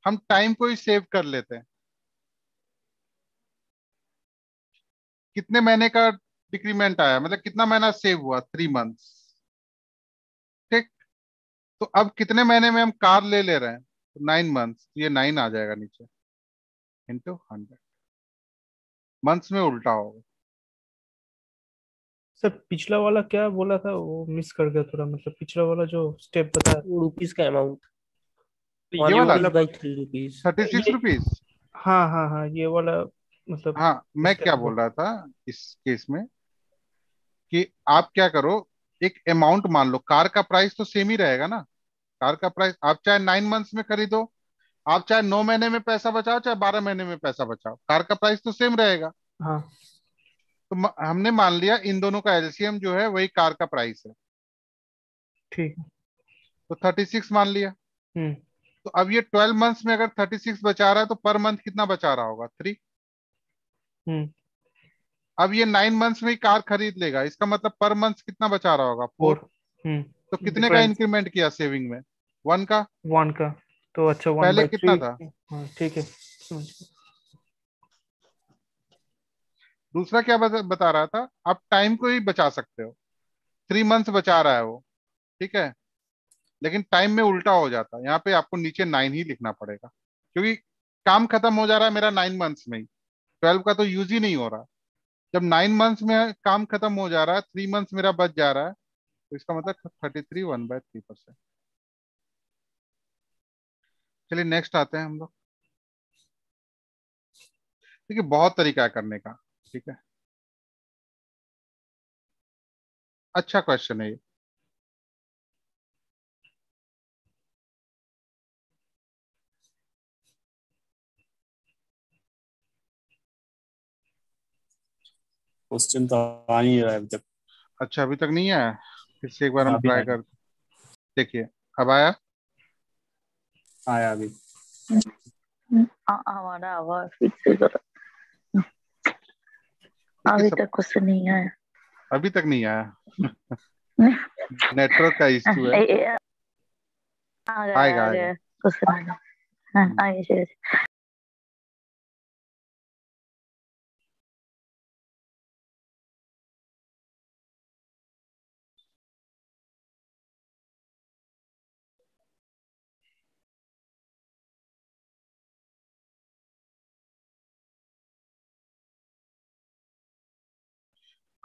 हम टाइम को ही सेव कर लेते हैं। कितने महीने का डिक्रीमेंट आया, मतलब कितना महीना सेव हुआ? 3 months। ठीक, तो अब कितने महीने में हम कार ले रहे हैं? 9 months, तो ये 9 आ जाएगा नीचे, इंटू 100। मंथ्स में उल्टा होगा। सर पिछला वाला क्या बोला था, वो मिस कर गया थोड़ा, मतलब पिछला वाला जो स्टेप बताया। रुपीज का अमाउंट ये वन वाला रुपीज बाई 3 रुपीज। 36 रुपीज। हाँ हाँ हाँ, ये वाला मतलब हाँ, मैं क्या स्टेप बोल रहा था इस केस में, कि आप क्या करो, एक अमाउंट मान लो, कार का प्राइस तो सेम ही रहेगा ना। कार का प्राइस आप चाहे 9 months में खरीदो, आप चाहे 9 महीने में पैसा बचाओ, चाहे 12 महीने में पैसा बचाओ, कार का प्राइस तो सेम रहेगा। हाँ तो हमने मान लिया इन दोनों का एलसीएम जो है वही कार का प्राइस है, ठीक है। तो 36 मान लिया। हम्म तो अब ये 12 months में अगर 36 बचा रहा है तो पर मंथ कितना बचा रहा होगा? 3। हम्म अब ये 9 months में ही कार खरीद लेगा, इसका मतलब पर मंथ कितना बचा रहा होगा? 4। और तो कितने का डिफरेंस इंक्रीमेंट किया सेविंग में? 1 का। 1 का, तो अच्छा वन पहले बाई कितना थ्री था? हाँ ठीक है, समझ गया। दूसरा क्या बता रहा था, आप टाइम को ही बचा सकते हो। 3 months बचा रहा है वो, ठीक है, लेकिन टाइम में उल्टा हो जाता है, यहाँ पे आपको नीचे 9 ही लिखना पड़ेगा, क्योंकि काम खत्म हो जा रहा है मेरा 9 months में ही, 12 का तो यूज ही नहीं हो रहा। जब 9 months में काम खत्म हो जा रहा है, 3 months मेरा बच जा रहा है, तो इसका मतलब 33 1/3%। चलिए नेक्स्ट आते हैं हम लोग। देखिए बहुत तरीका है करने का, ठीक है, अच्छा क्वेश्चन है ये। क्वेश्चन तो आ नहीं रहा है अभी तक। अच्छा अभी तक नहीं आया, फिर से एक बार हम अभी ट्राई आया। कर, देखिए अब आया। आया अभी। हमारा आवाज फिर से करो। देखिए अभी सब तक कुछ नहीं आया। अभी तक नहीं आया। नेटवर्क का इश्यू है, आ गया आएगा आ आएगा। गया, कुछ नहीं। हाँ हम्म। आगे चलिए।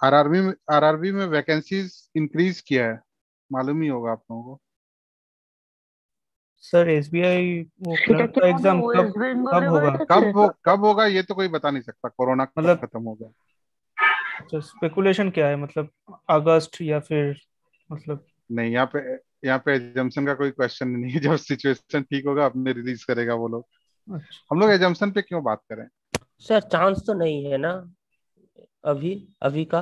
आरआरबी में वैकेंसीज इंक्रीज किया है, मालूम ही होगा आप लोगों को। सर एसबीआई वो এটা क्लर्क কি का আমাদের एग्जाम कब ওয়েস্ট कब বেঙ্গলে होगा? বেরিয়েছে? कब होगा ये तो कोई बता नहीं सकता, कोरोना कब मतलब खत्म होगा। अच्छा स्पेकुलेशन क्या है, मतलब अगस्त या फिर मतलब? नहीं, यहाँ पे एजम्पशन का कोई क्वेश्चन नहीं है। जब सिचुएशन ठीक होगा अपने रिलीज करेगा वो लोग। अच्छा हम लोग एजम्पशन पे क्यों बात करें। सर चांस तो नहीं है ना अभी अभी का?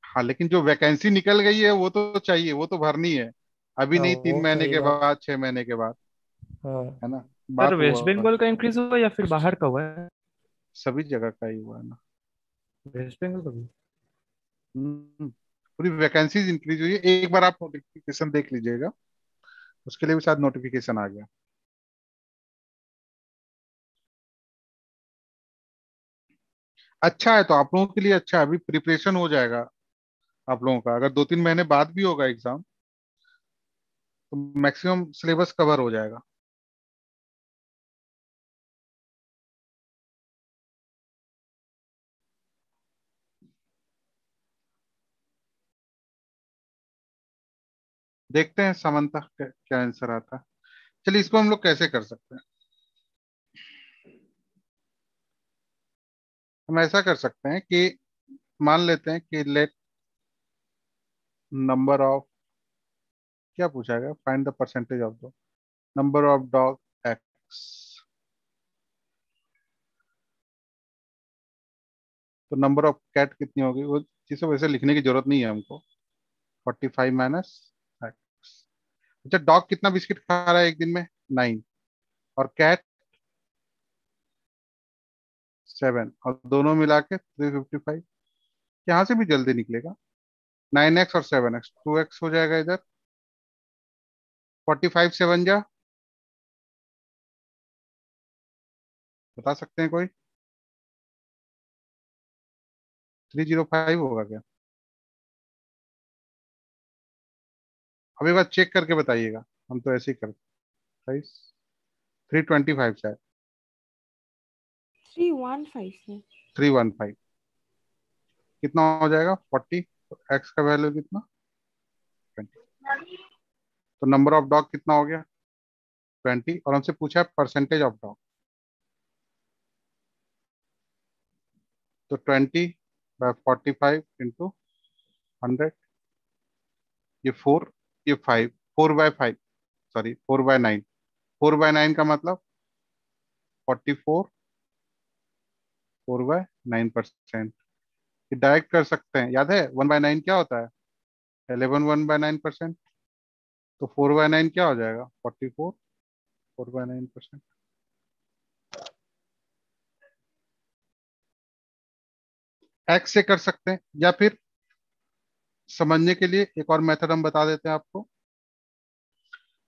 हाँ लेकिन जो वैकेंसी निकल गई है वो तो चाहिए, वो तो भरनी है। अभी हाँ नहीं, वो 3 महीने सही के बात। बाद, 6 महीने के बाद, हाँ। है ना। सर बात वेस्ट हुआ है, बंगाल का इंक्रीज हुआ या फिर बाहर का हुआ है? सभी जगह का ही हुआ है ना। वेस्ट बंगाल का भी। पूरी वैकेंसीज इंक्रीज हुई है। एक बार आप नोटिफिकेशन देख लीजिएगा, उसके लिए भी शायद नोटिफिकेशन आ गया। अच्छा है, तो आप लोगों के लिए अच्छा है, अभी प्रिपरेशन हो जाएगा आप लोगों का। अगर 2-3 महीने बाद भी होगा एग्जाम तो मैक्सिमम सिलेबस कवर हो जाएगा। देखते हैं समंता क्या आंसर आता है। चलिए इसको हम लोग कैसे कर सकते हैं। हम ऐसा कर सकते हैं कि मान लेते हैं कि लेट नंबर ऑफ, क्या पूछा गया, find the percentage of the number of dog x. तो नंबर ऑफ कैट कितनी होगी, वो चीज़ वैसे लिखने की जरूरत नहीं है हमको। 45 माइनस एक्स। अच्छा डॉग कितना बिस्किट खा रहा है एक दिन में, 9, और कैट 7, और दोनों मिला के 355। यहाँ से भी जल्दी निकलेगा, 9x और 7x, 2x हो जाएगा इधर। 45 से बन जा, बता सकते हैं कोई? 305 होगा क्या? अब एक बार चेक करके बताइएगा, हम तो ऐसे ही करते हैं। 325 शायद, 315 से 315 कितना हो जाएगा, 40। एक्स का वैल्यू कितना, 20। तो नंबर ऑफ डॉग कितना हो गया, 20, और हमसे पूछा है परसेंटेज ऑफ डॉग। तो 20/45 इंटू 100, ये 4, ये 5, 4/5, सॉरी 4/9। 4/9 का मतलब 44, 4/9%। ये डायरेक्ट कर सकते हैं, याद है 1/9 क्या होता है, 11 1/9%। तो 4/9 क्या हो जाएगा, 44, 4/9%। एक्स से कर सकते हैं, या फिर समझने के लिए एक और मेथड हम बता देते हैं आपको।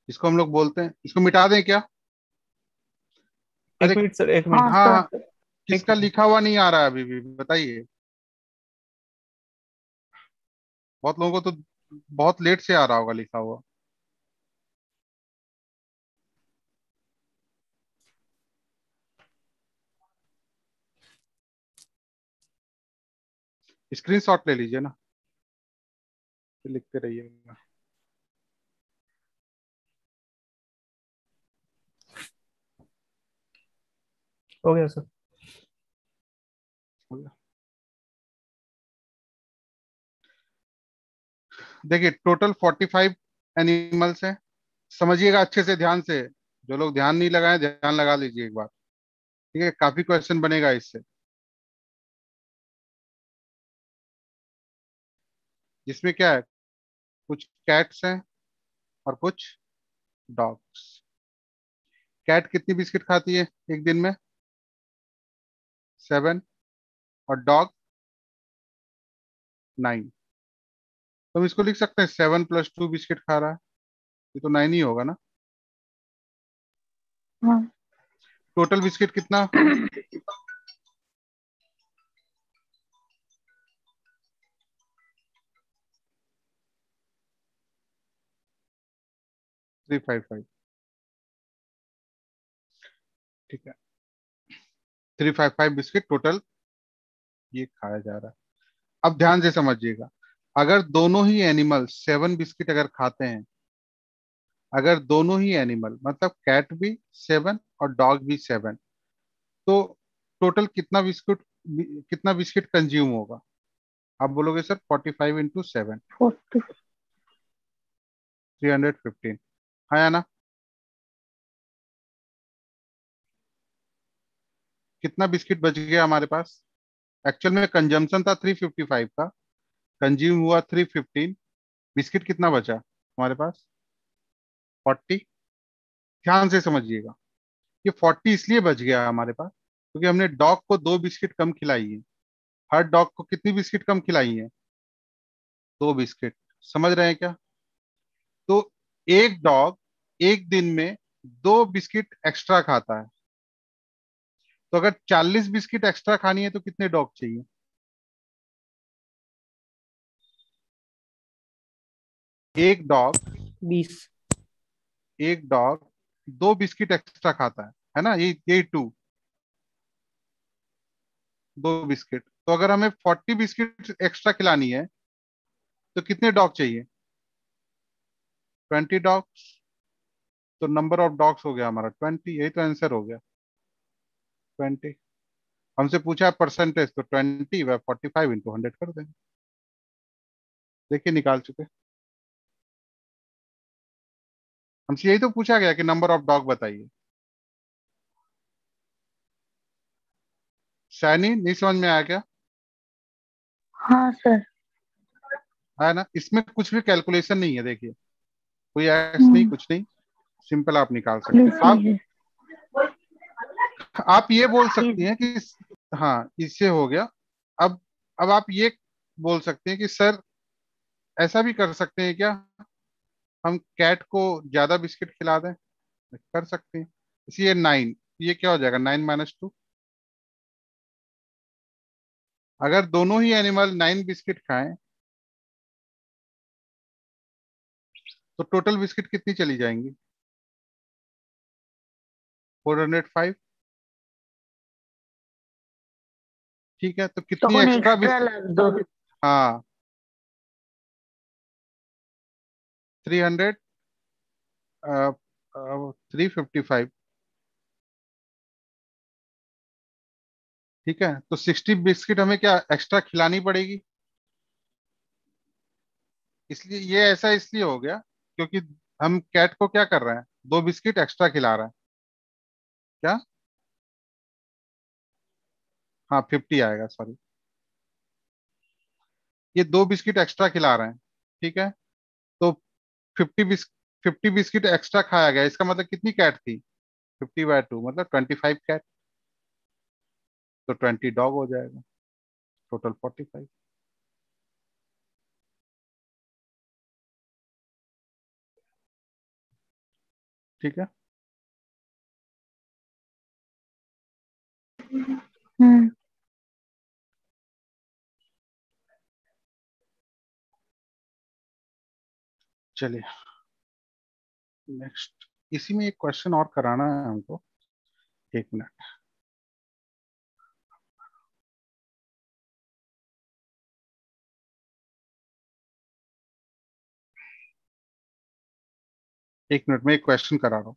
इसको हम लोग बोलते हैं, इसको मिटा दें क्या? एक अरे मिनट सर, एक हाँ मिनट। हाँ हाँ, सर। एक किसका लिखा हुआ नहीं आ रहा है अभी भी, बताइए। बहुत लोगों को तो बहुत लेट से आ रहा होगा लिखा हुआ। स्क्रीनशॉट ले लीजिए ना, फिर लिखते रहिएगा। हो गया सर। देखिए टोटल 45 एनिमल्स हैं। समझिएगा अच्छे से, ध्यान से। जो लोग ध्यान नहीं लगाए, ध्यान लगा लीजिए एक बार। ठीक है, काफी क्वेश्चन बनेगा इससे। जिसमें क्या है, कुछ कैट्स हैं और कुछ डॉग्स। कैट कितनी बिस्किट खाती है एक दिन में? 7। और डॉग 9। तो हम इसको लिख सकते हैं 7 + 2 बिस्किट खा रहा है। ये तो 9 ही होगा ना। हाँ। टोटल बिस्किट कितना? 355। ठीक है, 355 बिस्किट टोटल ये खाया जा रहा है। अब ध्यान से समझिएगा, अगर दोनों ही एनिमल 7 बिस्किट अगर खाते हैं, अगर दोनों ही एनिमल मतलब कैट भी 7 और डॉग भी 7, तो टोटल कितना बिस्किट कंज्यूम होगा? आप बोलोगे सर 45 × 7, 40। 315। हाँ या ना? कितना बिस्किट बच गया हमारे पास? एक्चुअल में कंजम्पशन था 355 का, कंज्यूम हुआ 315। बिस्किट कितना बचा हमारे पास? 40। ध्यान से समझिएगा, ये 40 इसलिए बच गया हमारे पास क्योंकि हमने डॉग को 2 बिस्किट कम खिलाई है। हर डॉग को कितनी बिस्किट कम खिलाई है? 2 बिस्किट। समझ रहे हैं क्या? तो एक डॉग एक दिन में 2 बिस्किट एक्स्ट्रा खाता है। तो अगर 40 बिस्किट एक्स्ट्रा खानी है तो कितने डॉग चाहिए? एक डॉग 20। एक डॉग 2 बिस्किट एक्स्ट्रा खाता है ना? ये 2, 2 बिस्किट। तो अगर हमें 40 बिस्किट एक्स्ट्रा खिलानी है तो कितने डॉग चाहिए? 20 डॉग्स। तो नंबर ऑफ डॉग्स हो गया हमारा 20। यही तो आंसर हो गया, 20। हमसे पूछा है परसेंटेज, तो 20/45 × 100 कर देंगे। देखिए निकाल चुके। हमसे यही तो पूछा गया कि नंबर ऑफ डॉग बताइए। शैनी, नहीं समझ में आया क्या? हाँ सर। है ना? इसमें कुछ भी कैलकुलेशन नहीं है, देखिए कोई एक्स नहीं, हम्म, कुछ नहीं। सिंपल आप निकाल ये सकते हैं। सही है। आप ये बोल ये सकती हैं कि हाँ इससे हो गया। अब अब आप ये बोल सकते हैं कि सर ऐसा भी कर सकते हैं क्या, हम कैट को ज्यादा बिस्किट खिला दें? कर सकते हैं। इसलिए 9, ये क्या हो जाएगा? 9 - 2। अगर दोनों ही एनिमल 9 बिस्किट खाएं तो टोटल बिस्किट कितनी चली जाएंगी? 405। ठीक है, तो कितनी তখন एक्स्ट्रा एक्स्ट्रा बिस्किट? লাগতো। हाँ, 300, 355। ठीक है, तो 60 बिस्किट हमें क्या एक्स्ट्रा खिलानी पड़ेगी। इसलिए ये ऐसा इसलिए हो गया क्योंकि हम कैट को क्या कर रहे हैं, 2 बिस्किट एक्स्ट्रा खिला रहे हैं। क्या? हाँ 50 आएगा, सॉरी। ये 2 बिस्किट एक्स्ट्रा खिला रहे हैं। ठीक है, तो 50 बिस्किट एक्स्ट्रा खाया गया, इसका मतलब कितनी कैट थी? 50/2 मतलब 25 कैट। तो 20 डॉग हो जाएगा, टोटल 45। ठीक है। हम्म। चलिए नेक्स्ट, इसी में एक क्वेश्चन और कराना है हमको। 1 मिनट। एक मिनट में एक क्वेश्चन करा रहा हूँ।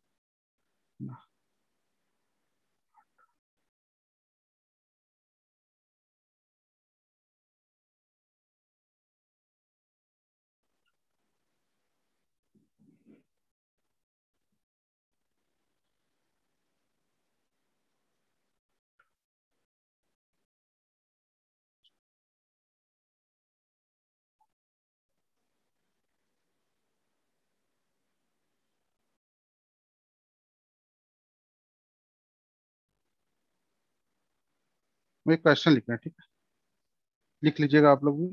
मुझे क्वेश्चन लिखना है, ठीक है, लिख लीजिएगा आप लोग भी।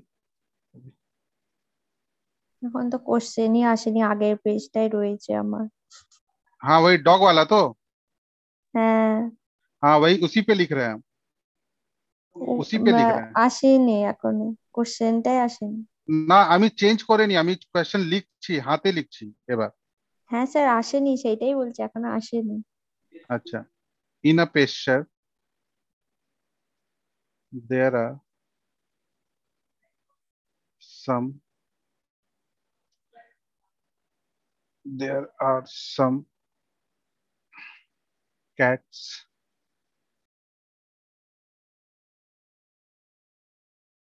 এখন তো কোশ্চেনই আসেনি, আগের পেজটাই রয়েছে আমার। हाँ वही डॉग वाला तो, হ্যাঁ। हाँ वही उसी पे लिख रहे हैं हम, उसी पे लिख रहे हैं আসেনি এখনো, কোশ্চেনটাই আসেনি। না। আমি চেঞ্জ করিনি, আমি কোয়েশ্চেন লিখছি, হাতে লিখছি এবার। হ্যাঁ স্যার, আসেনি, সেইটাই বলছি, এখনো আসেনি। আচ্ছা, in a picture there are some cats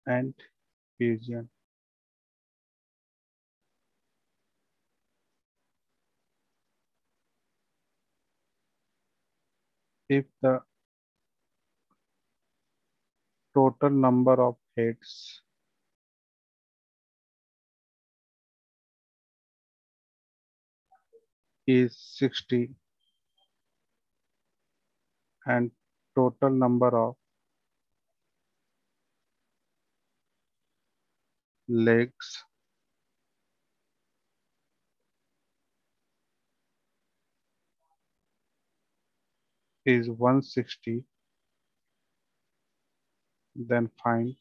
and pigeon. If the total number of heads is 60 and total number of legs is 160, then find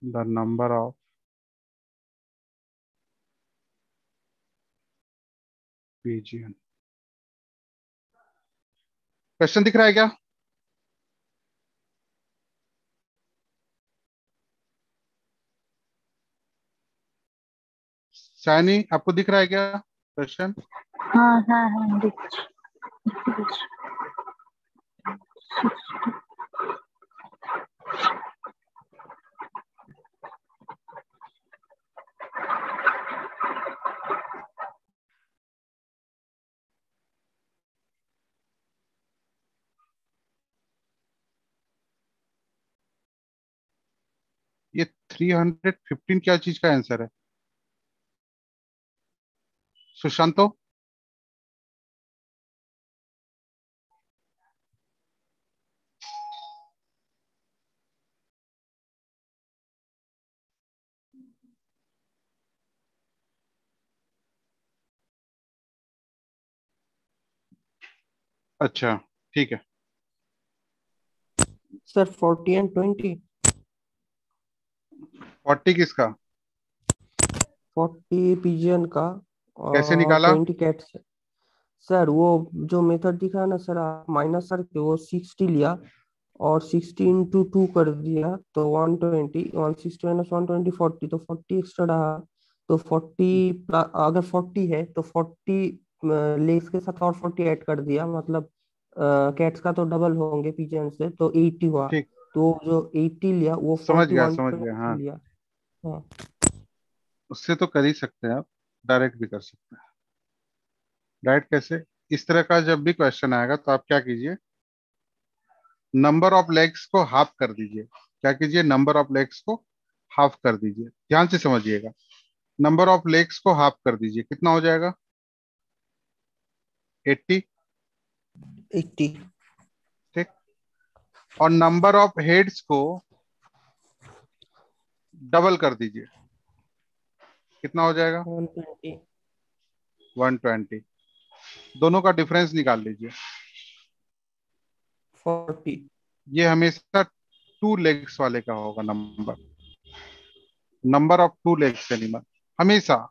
the number of pigeon. Question दिख रहा है क्या? शाइनी आपको दिख रहा है क्या क्वेश्चन? हाँ हाँ हाँ देखছি দেখছি। ये 315 क्या चीज का आंसर है सुशांतो? अच्छा ठीक है। Sir 40 and 20। 40 किसका? 40 पिजियन का कैसे और निकाला? 20 कैट्स। सर वो जो मेथड दिखा ना सर, आप माइनस करके वो 60 लिया और 60 इंटू 2 कर दिया तो 120, 160 माइनस 120 40, तो 40 एक्स्ट्रा रहा। तो 40 अगर 40 है तो 40 लेग्स के साथ और 40 ऐड कर दिया, मतलब कैट्स का तो डबल होंगे पिजन से, तो 80 हुआ। ठीक, तो जो 80 लिया वो समझ 40 गया समझ गया। 120 हाँ, लिया। हाँ उससे तो कर ही सकते हैं आप, डायरेक्ट भी कर सकते हैं। डायरेक्ट कैसे? इस तरह का जब भी क्वेश्चन आएगा तो आप क्या कीजिए, नंबर ऑफ लेग्स को हाफ कर दीजिए। क्या कीजिए? नंबर ऑफ लेग्स को हाफ कर दीजिए। ध्यान से समझिएगा, नंबर ऑफ लेग्स को हाफ कर दीजिए, कितना हो जाएगा? 80। 80। ठीक, और नंबर ऑफ हेड्स को डबल कर दीजिए, कितना हो जाएगा? 120। 120। दोनों का डिफरेंस निकाल लीजिए। 40। ये हमेशा टू लेग्स वाले का होगा number, number of two legs animal हमेशा।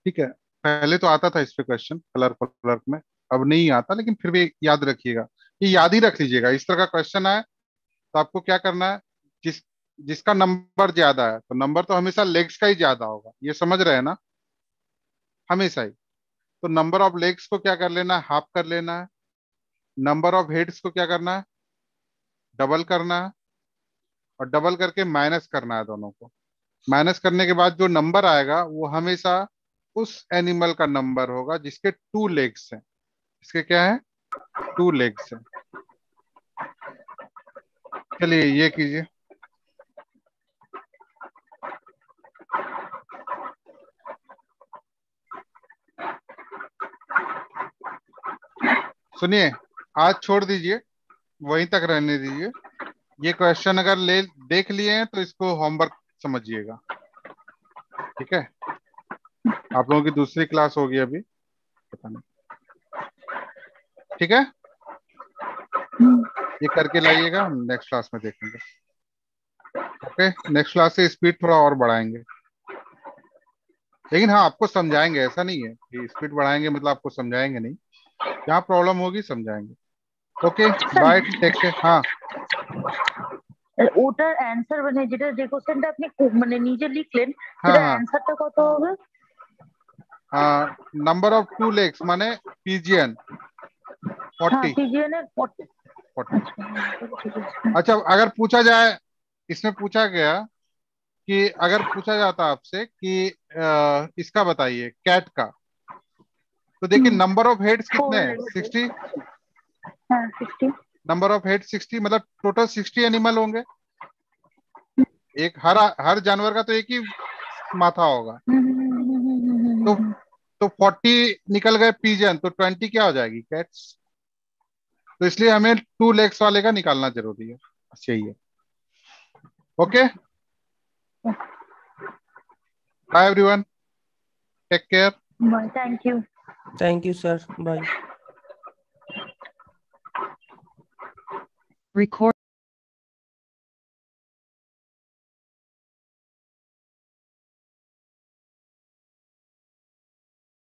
ठीक है, पहले तो आता था इस पे क्वेश्चन क्लर्क में, अब नहीं आता, लेकिन फिर भी याद रखिएगा, ये याद ही रख लीजिएगा। इस तरह का क्वेश्चन आए तो आपको क्या करना है, जिस जिसका नंबर ज्यादा है तो नंबर तो हमेशा लेग्स का ही ज्यादा होगा, ये समझ रहे हैं ना, हमेशा ही। तो नंबर ऑफ लेग्स को क्या कर लेना है, हाफ कर लेना है। नंबर ऑफ हेड्स को क्या करना है, डबल करना है, और डबल करके माइनस करना है दोनों को। माइनस करने के बाद जो नंबर आएगा वो हमेशा उस एनिमल का नंबर होगा जिसके टू लेग्स हैं। इसके क्या है? टू लेग्स हैं। चलिए ये कीजिए। सुनिए, आज छोड़ दीजिए, वहीं तक रहने दीजिए। ये क्वेश्चन अगर देख लिए हैं तो इसको होमवर्क समझिएगा, ठीक है? आप लोगों की दूसरी क्लास होगी अभी, पता नहीं, ठीक है? ये करके लाइएगा, हम नेक्स्ट क्लास में देखेंगे। ओके, नेक्स्ट क्लास से स्पीड थोड़ा और बढ़ाएंगे, लेकिन हाँ आपको समझाएंगे, ऐसा नहीं है कि स्पीड बढ़ाएंगे मतलब आपको समझाएंगे नहीं, जहाँ प्रॉब्लम होगी समझाएंगे। Okay bye, take care. हाँ ওটার অ্যানসার মানে যেটা যে কোশ্চেনটা আপনি মানে নিজে লিখলেন हाँ সেটার हाँ অ্যানসারটা কত হবে? नंबर ऑफ 2 legs माने पिजियन हाँ 40 पिजियन है 40। 40। अच्छा अच्छा, अगर पूछा जाए, इसमें पूछा गया कि अगर पूछा जाता आपसे कि इसका बताइए, कैट का, तो देखिए नंबर ऑफ हेड्स कितने हैं? 60। हाँ 60। नंबर ऑफ हेड 60 मतलब टोटल 60 एनिमल होंगे। एक हर जानवर का तो एक ही माथा होगा, तो 40 निकल गए पिजन, तो 20 क्या हो जाएगी? कैट्स। तो इसलिए हमें 2 legs वाले का निकालना जरूरी है, बस यही है। Okay bye everyone, take care. Bye, thank you. Thank you sir, bye. Record